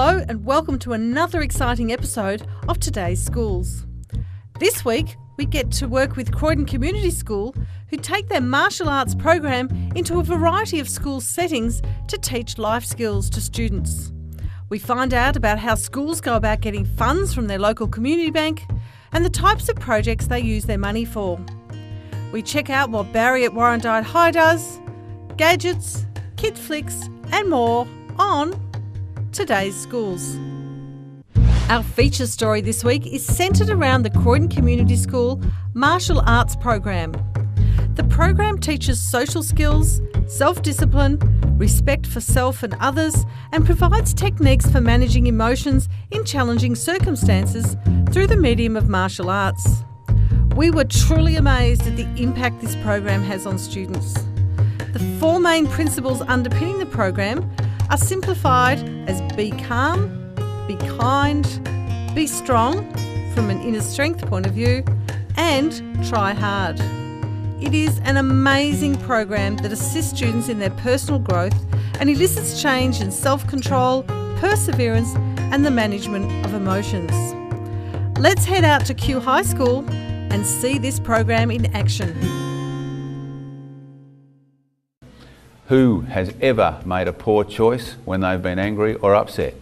Hello and welcome to another exciting episode of Today's Schools. This week we get to work with Croydon Community School, who take their martial arts program into a variety of school settings to teach life skills to students. We find out about how schools go about getting funds from their local community bank and the types of projects they use their money for. We check out what Barry at Warrandyte High does, gadgets, kid flicks and more on Today's Schools. Our feature story this week is centred around the Croydon Community School Martial Arts Program. The program teaches social skills, self-discipline, respect for self and others, and provides techniques for managing emotions in challenging circumstances through the medium of martial arts. We were truly amazed at the impact this program has on students. The four main principles underpinning the program are simplified as be calm, be kind, be strong from an inner strength point of view, and try hard. It is an amazing program that assists students in their personal growth and elicits change in self-control, perseverance and the management of emotions. Let's head out to Kew High School and see this program in action. Who has ever made a poor choice when they've been angry or upset?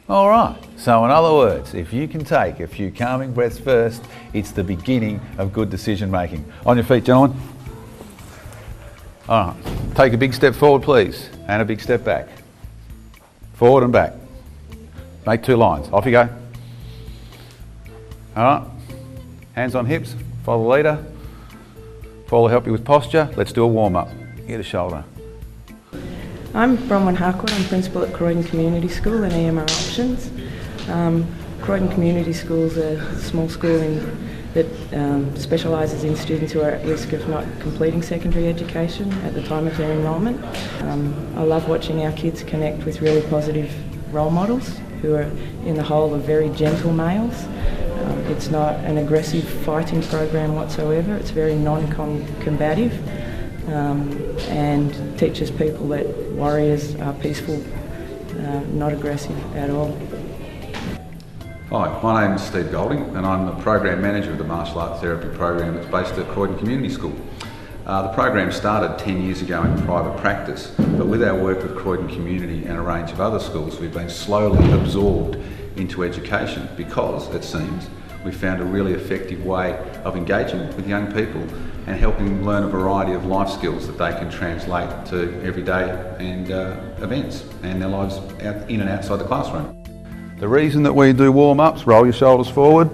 All right, so in other words, if you can take a few calming breaths first, it's the beginning of good decision making. On your feet, gentlemen. All right, take a big step forward, please, and a big step back. Forward and back. Make two lines. Off you go. All right, hands on hips, follow the leader. Paul will help you with posture. Let's do a warm-up. Get a shoulder. I'm Bronwyn Harcourt. I'm principal at Croydon Community School and EMR Options. Croydon Community School is a small school that specialises in students who are at risk of not completing secondary education at the time of their enrolment. I love watching our kids connect with really positive role models who are, in the whole, are very gentle males. It's not an aggressive fighting program whatsoever. It's very non-combative. And teaches people that warriors are peaceful, not aggressive at all. Hi, my name is Steve Golding and I'm the Program Manager of the Martial Arts Therapy Program that's based at Croydon Community School. The program started 10 years ago in private practice, but with our work with Croydon Community and a range of other schools, we've been slowly absorbed into education because, it seems, we found a really effective way of engaging with young people and helping them learn a variety of life skills that they can translate to everyday and events and their lives out, in and outside the classroom. The reason that we do warm-ups, roll your shoulders forward,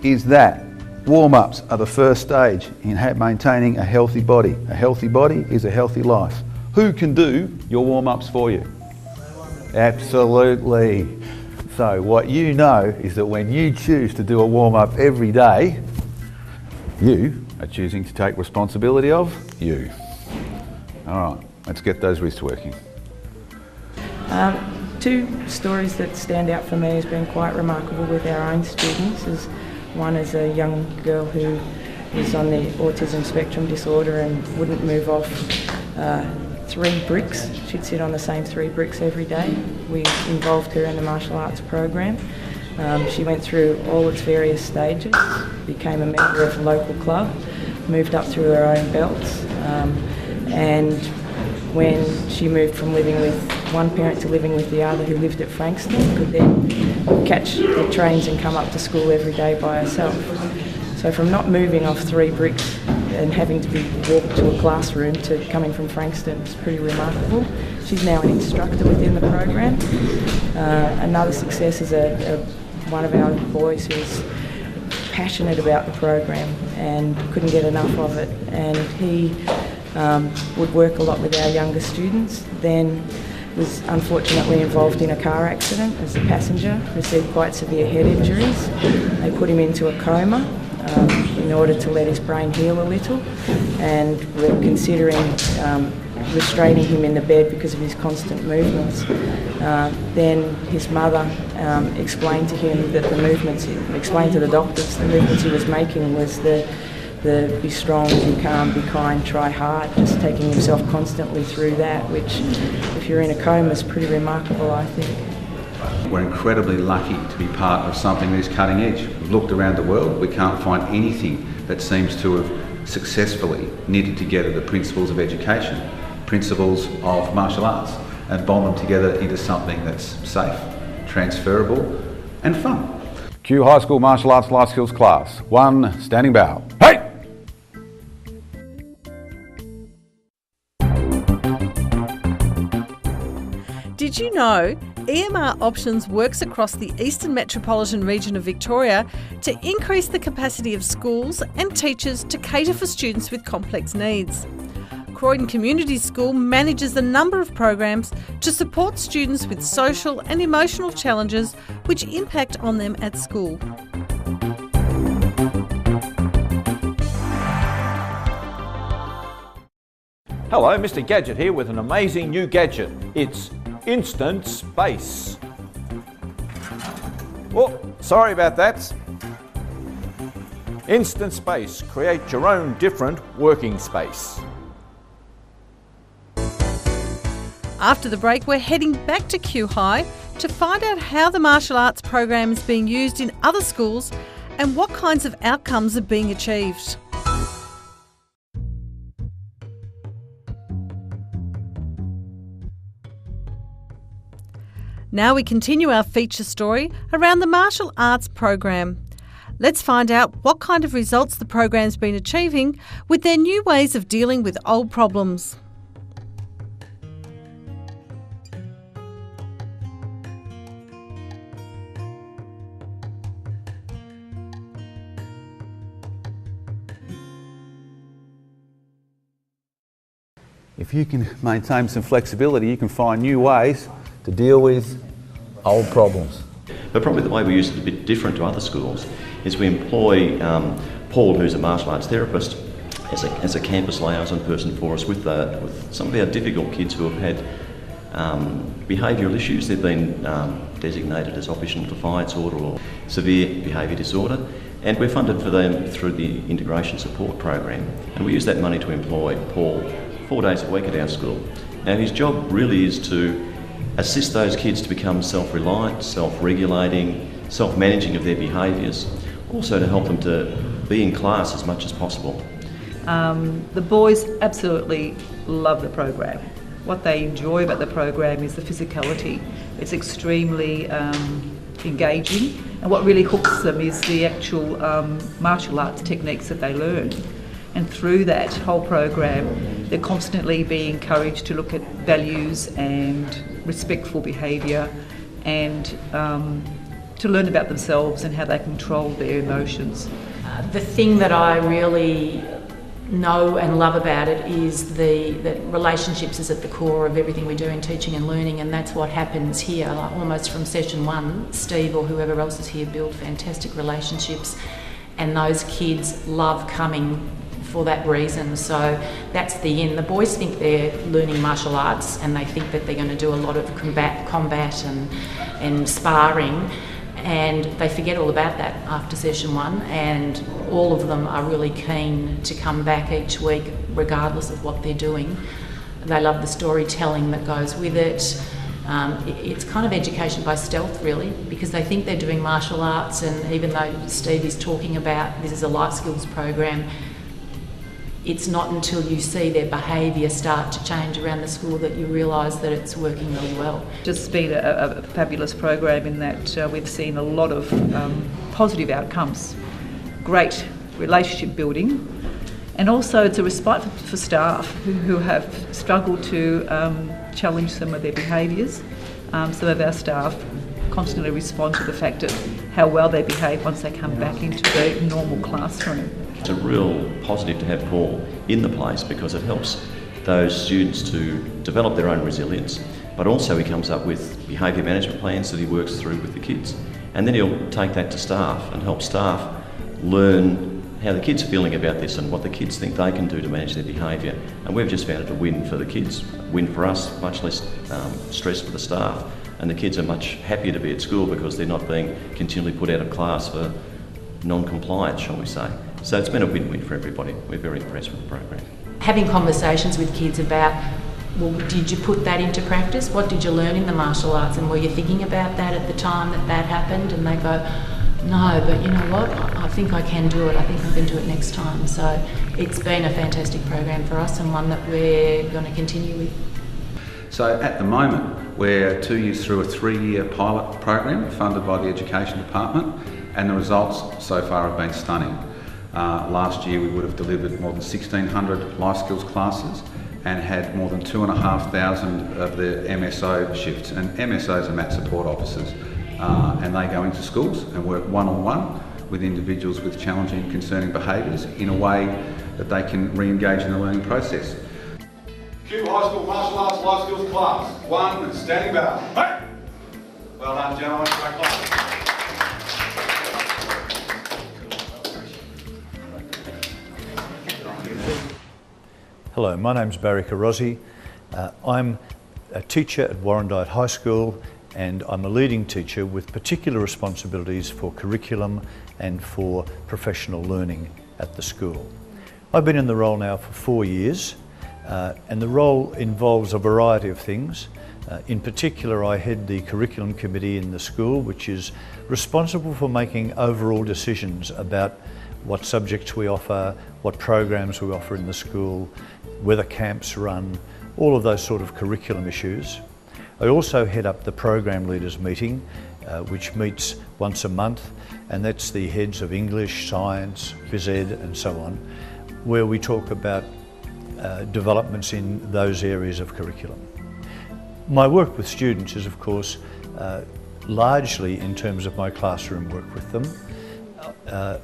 is that warm-ups are the first stage in maintaining a healthy body. A healthy body is a healthy life. Who can do your warm-ups for you? Absolutely. So what you know is that when you choose to do a warm-up every day, you are choosing to take responsibility of you. All right, let's get those wrists working. Two stories that stand out for me as being quite remarkable with our own students is one is a young girl who was on the autism spectrum disorder and wouldn't move off 3 bricks. She'd sit on the same 3 bricks every day. We involved her in the martial arts program. She went through all its various stages, became a member of a local club, moved up through her own belts, and when she moved from living with one parent to living with the other who lived at Frankston, could then catch the trains and come up to school every day by herself. So from not moving off 3 bricks and having to be walked to a classroom to coming from Frankston is pretty remarkable. She's now an instructor within the program. Another success is one of our boys who's passionate about the program and couldn't get enough of it, and he would work a lot with our younger students, then was unfortunately involved in a car accident as a passenger, received quite severe head injuries. They put him into a coma in order to let his brain heal a little, and we're considering restraining him in the bed because of his constant movements. Then his mother explained to him that explained to the doctors the movements he was making was the be strong, be calm, be kind, try hard, just taking himself constantly through that, which if you're in a coma is pretty remarkable, I think. We're incredibly lucky to be part of something that is cutting edge. We've looked around the world, we can't find anything that seems to have successfully knitted together the principles of education, principles of martial arts, and bond them together into something that's safe, transferable and fun. Kew High School Martial Arts Life Skills class. 1, standing bow. Hey! Did you know EMR Options works across the Eastern Metropolitan Region of Victoria to increase the capacity of schools and teachers to cater for students with complex needs? Croydon Community School manages a number of programs to support students with social and emotional challenges which impact on them at school. Hello, Mr. Gadget here with an amazing new gadget. It's Instant Space. Oh, sorry about that. Instant Space. Create your own different working space. After the break, we're heading back to Kew High to find out how the martial arts program is being used in other schools and what kinds of outcomes are being achieved. Now we continue our feature story around the martial arts program. Let's find out what kind of results the program's been achieving with their new ways of dealing with old problems. If you can maintain some flexibility, you can find new ways to deal with old problems. But probably the way we use it a bit different to other schools is we employ Paul, who's a martial arts therapist, as a campus liaison person for us with some of our difficult kids who have had behavioural issues. They've been designated as oppositional defiance order or severe behaviour disorder, and we're funded for them through the integration support program. And we use that money to employ Paul 4 days a week at our school. Now his job really is to assist those kids to become self-reliant, self-regulating, self-managing of their behaviours, also to help them to be in class as much as possible. The boys absolutely love the program. What they enjoy about the program is the physicality. It's extremely engaging, and what really hooks them is the actual martial arts techniques that they learn. And through that whole program, they're constantly being encouraged to look at values and respectful behaviour, and to learn about themselves and how they control their emotions. The thing that I really know and love about it is that relationships is at the core of everything we do in teaching and learning, and that's what happens here. Like almost from session one, Steve or whoever else is here build fantastic relationships, and those kids love coming for that reason. So that's the end. The boys think they're learning martial arts and they think that they're going to do a lot of combat and sparring, and they forget all about that after session one, and all of them are really keen to come back each week regardless of what they're doing. They love the storytelling that goes with it. It's kind of education by stealth really, because they think they're doing martial arts, and even though Steve is talking about this is a life skills program, it's not until you see their behaviour start to change around the school that you realise that it's working really well. It's been a fabulous program in that we've seen a lot of positive outcomes, great relationship building, and also it's a respite for staff who have struggled to challenge some of their behaviours. Some of our staff constantly respond to the fact of how well they behave once they come back into the normal classroom. It's a real positive to have Paul in the place because it helps those students to develop their own resilience, but also he comes up with behaviour management plans that he works through with the kids, and then he'll take that to staff and help staff learn how the kids are feeling about this and what the kids think they can do to manage their behaviour. And we've just found it a win for the kids, win for us, much less stress for the staff, and the kids are much happier to be at school because they're not being continually put out of class for non-compliance, shall we say. So it's been a win-win for everybody. We're very impressed with the program. Having conversations with kids about well, did you put that into practice? What did you learn in the martial arts? And were you thinking about that at the time that happened? And they go, no, but you know what? I think I can do it. I think I can do it next time. So it's been a fantastic program for us and one that we're going to continue with. So at the moment, we're 2 years through a 3-year pilot program funded by the Education Department, and the results so far have been stunning. Last year we would have delivered more than 1,600 life skills classes and had more than 2,500 of the MSO shifts. And MSOs are mat support officers, and they go into schools and work one-on-one with individuals with challenging, concerning behaviours in a way that they can re-engage in the learning process. Kew High School Martial Arts Life Skills Class 1, standing battle. Hey! Well done, gentlemen. Great class. Hello, my name's Barry Carozzi. I'm a teacher at Warrandyte High School, and I'm a leading teacher with particular responsibilities for curriculum and for professional learning at the school. I've been in the role now for 4 years, and the role involves a variety of things. In particular, I head the curriculum committee in the school, which is responsible for making overall decisions about what subjects we offer, what programs we offer in the school, whether camps run, all of those sort of curriculum issues. I also head up the program leaders meeting, which meets once a month, and that's the heads of English, science, phys ed and so on, where we talk about developments in those areas of curriculum. My work with students is, of course, largely in terms of my classroom work with them.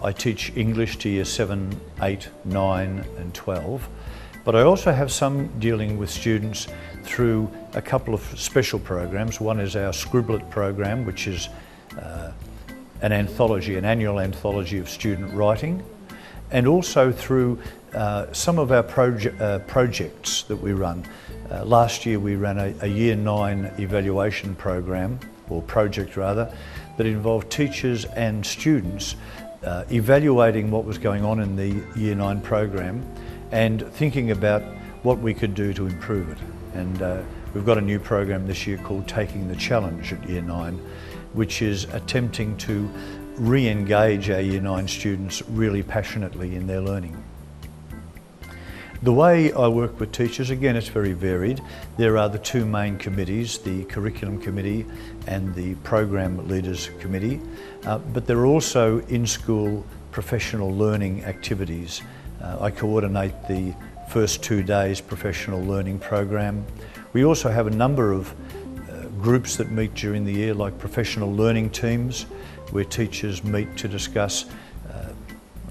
I teach English to year 7, 8, 9 and 12, but I also have some dealing with students through a couple of special programs. One is our Scribblet program, which is an annual anthology of student writing, and also through some of our projects that we run. Last year we ran a year 9 evaluation program, or project rather, that involved teachers and students evaluating what was going on in the year 9 program and thinking about what we could do to improve it. And we've got a new program this year called Taking the Challenge at year 9, which is attempting to re-engage our year 9 students really passionately in their learning. The way I work with teachers, again, it's very varied. There are the two main committees, the Curriculum Committee and the Program Leaders Committee, but there are also in-school professional learning activities. I coordinate the first 2 days professional learning program. We also have a number of groups that meet during the year, like professional learning teams, where teachers meet to discuss,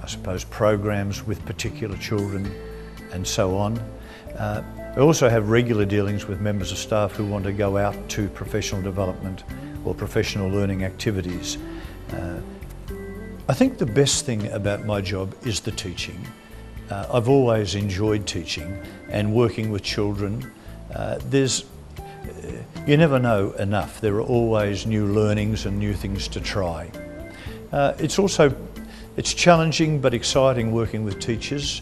I suppose, programs with particular children and so on. I also have regular dealings with members of staff who want to go out to professional development or professional learning activities. I think the best thing about my job is the teaching. I've always enjoyed teaching and working with children. You never know enough. There are always new learnings and new things to try. It's challenging but exciting working with teachers,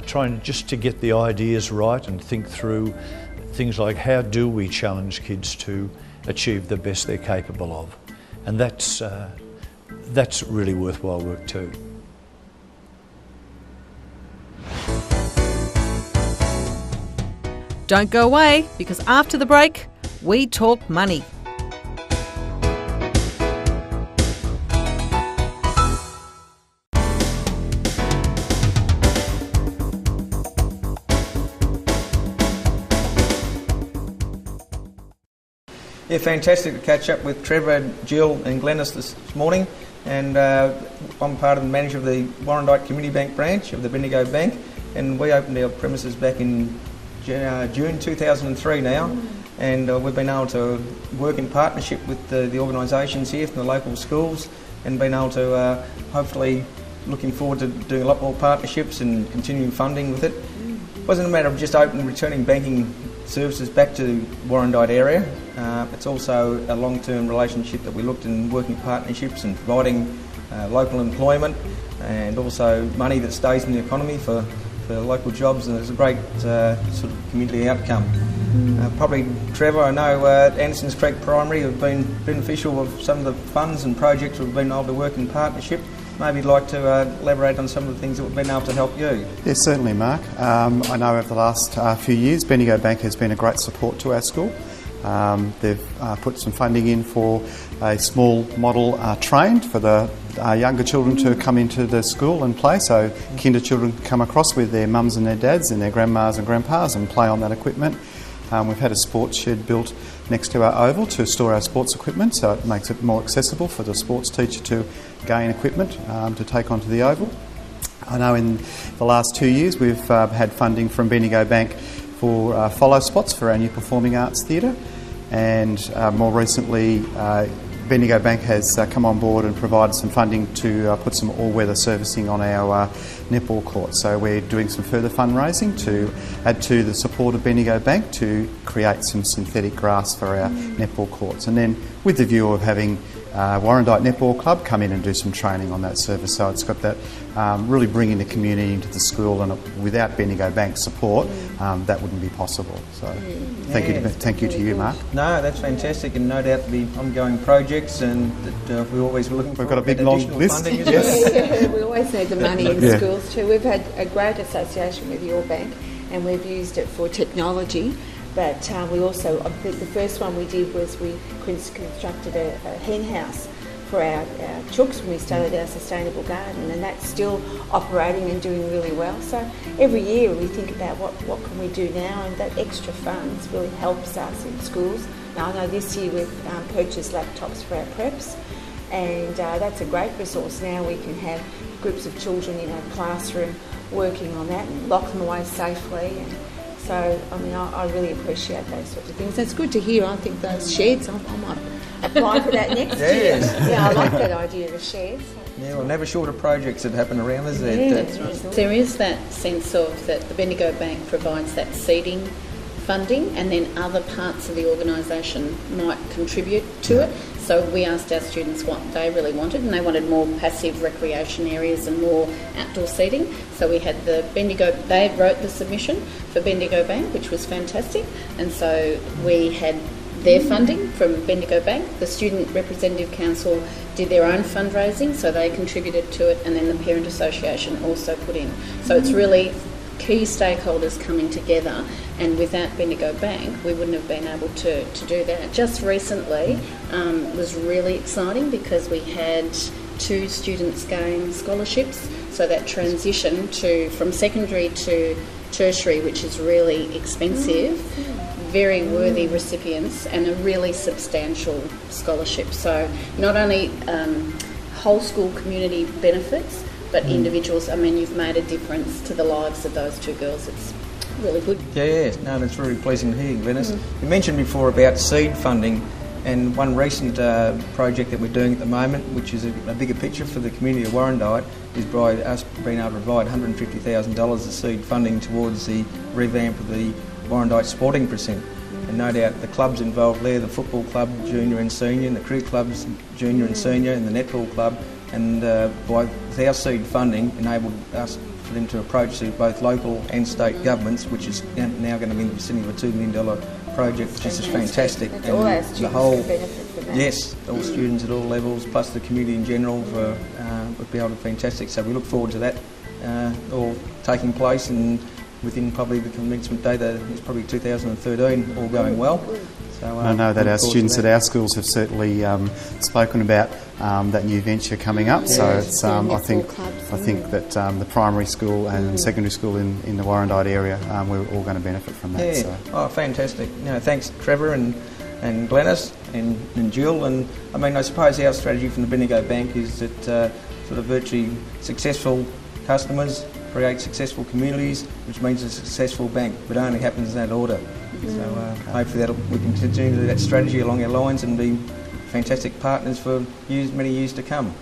trying just to get the ideas right and think through things like how do we challenge kids to achieve the best they're capable of. And that's really worthwhile work too. Don't go away, because after the break, we talk money. Yeah, fantastic to catch up with Trevor, Jill and Glennis this morning. And I'm part of the manager of the Warrandyte Community Bank branch of the Bendigo Bank, and we opened our premises back in June 2003 now, and we've been able to work in partnership with the organisations here from the local schools, and been able to hopefully looking forward to doing a lot more partnerships and continuing funding with it. It wasn't a matter of just returning banking services back to Warrandyte area. It's also a long-term relationship that we looked in working partnerships and providing local employment and also money that stays in the economy for local jobs, and it's a great sort of community outcome. Probably Trevor, I know Anderson's Creek Primary have been beneficial of some of the funds and projects we've been able to work in partnership. Maybe you'd like to elaborate on some of the things that we've been able to help you. Yes, certainly, Mark. I know over the last few years, Bendigo Bank has been a great support to our school. They've put some funding in for a small model train for the younger children to come into the school and play. So kinder children come across with their mums and their dads and their grandmas and grandpas and play on that equipment. We've had a sports shed built next to our oval to store our sports equipment, so it makes it more accessible for the sports teacher to gain equipment to take onto the oval. I know in the last 2 years we've had funding from Bendigo Bank for follow spots for our new performing arts theatre, and more recently Bendigo Bank has come on board and provided some funding to put some all-weather servicing on our netball court. So we're doing some further fundraising to add to the support of Bendigo Bank to create some synthetic grass for our netball courts, and then with the view of having Warrandyte Netball Club come in and do some training on that service. So it's got that really bringing the community into the school, and without Bendigo Bank's support that wouldn't be possible. So thank you to you, Mark. No, that's fantastic, and no doubt the ongoing projects, and that we're always looking for. We've got a big long list. Funding, yeah, we always need the money in schools too. We've had a great association with your bank, and we've used it for technology. But we also, the first one we did was we constructed a hen house for our chooks when we started our sustainable garden, and that's still operating and doing really well. So every year we think about what can we do now, and that extra funds really helps us in schools. Now I know this year we've purchased laptops for our preps, and that's a great resource. Now we can have groups of children in a classroom working on that and lock them away safely. And so, I mean, I really appreciate those sorts of things. It's good to hear. I think those sheds, I might apply for that next year. Yeah, I like that idea of the sheds. Yeah, well, never short of projects that happen around, is there? Yeah, there is that sense of that the Bendigo Bank provides that seeding funding, and then other parts of the organisation might contribute to it. So we asked our students what they really wanted, and they wanted more passive recreation areas and more outdoor seating. So we had the Bendigo, they wrote the submission for Bendigo Bank, which was fantastic, and so we had their funding from Bendigo Bank. The Student Representative Council did their own fundraising, so they contributed to it, and then the Parent Association also put in. So it's really key stakeholders coming together, and without Bendigo Bank we wouldn't have been able to do that. Just recently was really exciting because we had 2 students gain scholarships, so that transition from secondary to tertiary, which is really expensive, very worthy recipients and a really substantial scholarship. So not only whole school community benefits, but individuals. I mean, you've made a difference to the lives of those 2 girls. It's really good. Yeah, no, that's really pleasing to hear, Glenys. You mentioned before about seed funding, and one recent project that we're doing at the moment, which is a bigger picture for the community of Warrandyte, is by us being able to provide $150,000 of seed funding towards the revamp of the Warrandyte Sporting Precinct. And no doubt the clubs involved there, the football club, junior and senior, and the cricket clubs, junior and senior, and the netball club, and with our seed funding enabled us for them to approach both local and state governments, which is now going to be in the vicinity of a $2 million project, which is just fantastic. And all our students can benefit from that. Yes, all students at all levels, plus the community in general, would be able to be fantastic. So we look forward to that all taking place, and within probably the commencement date, it's probably 2013, all going well. So, I know that our students at our schools have certainly spoken about that new venture coming up. So it's, I think that the primary school and secondary school in the Warrandyte area, we're all going to benefit from that. Yeah. So. Oh, fantastic! Thanks, Trevor and Glenys and Jill. And I mean, I suppose our strategy from the Bendigo Bank is that sort of virtually successful customers create successful communities, which means a successful bank, but it only happens in that order. So hopefully we can continue that strategy along our lines and be fantastic partners for many years to come.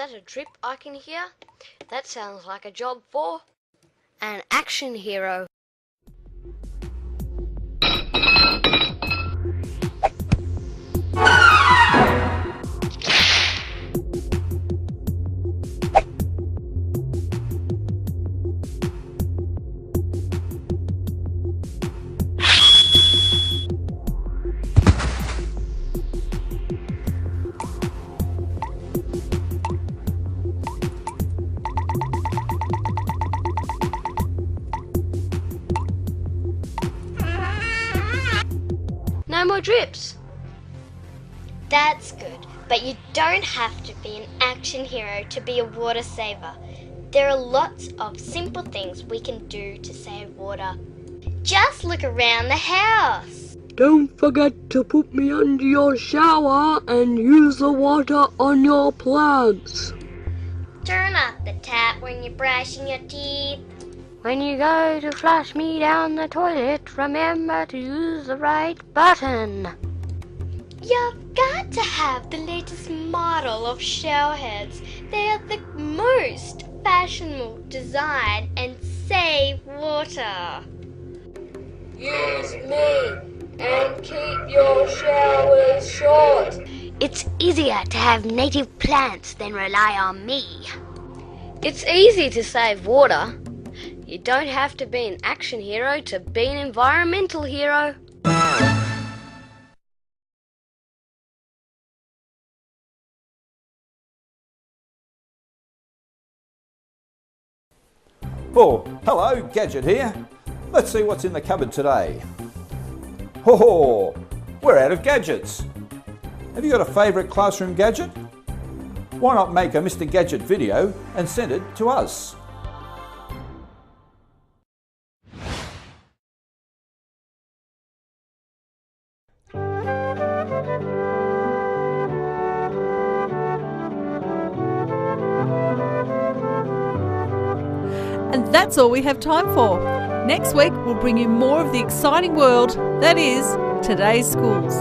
that a drip I can hear? That sounds like a job for an action hero. No more drips. That's good, but you don't have to be an action hero to be a water saver. There are lots of simple things we can do to save water. Just look around the house. Don't forget to put me under your shower and use the water on your plants. Turn off the tap when you're brushing your teeth. When you go to flush me down the toilet, remember to use the right button. You've got to have the latest model of shower heads. They are the most fashionable design and save water. Use me and keep your showers short. It's easier to have native plants than rely on me. It's easy to save water. You don't have to be an action hero to be an environmental hero. Oh, hello, Gadget here. Let's see what's in the cupboard today. Oh, we're out of gadgets. Have you got a favourite classroom gadget? Why not make a Mr. Gadget video and send it to us? And that's all we have time for. Next week, we'll bring you more of the exciting world that is today's schools.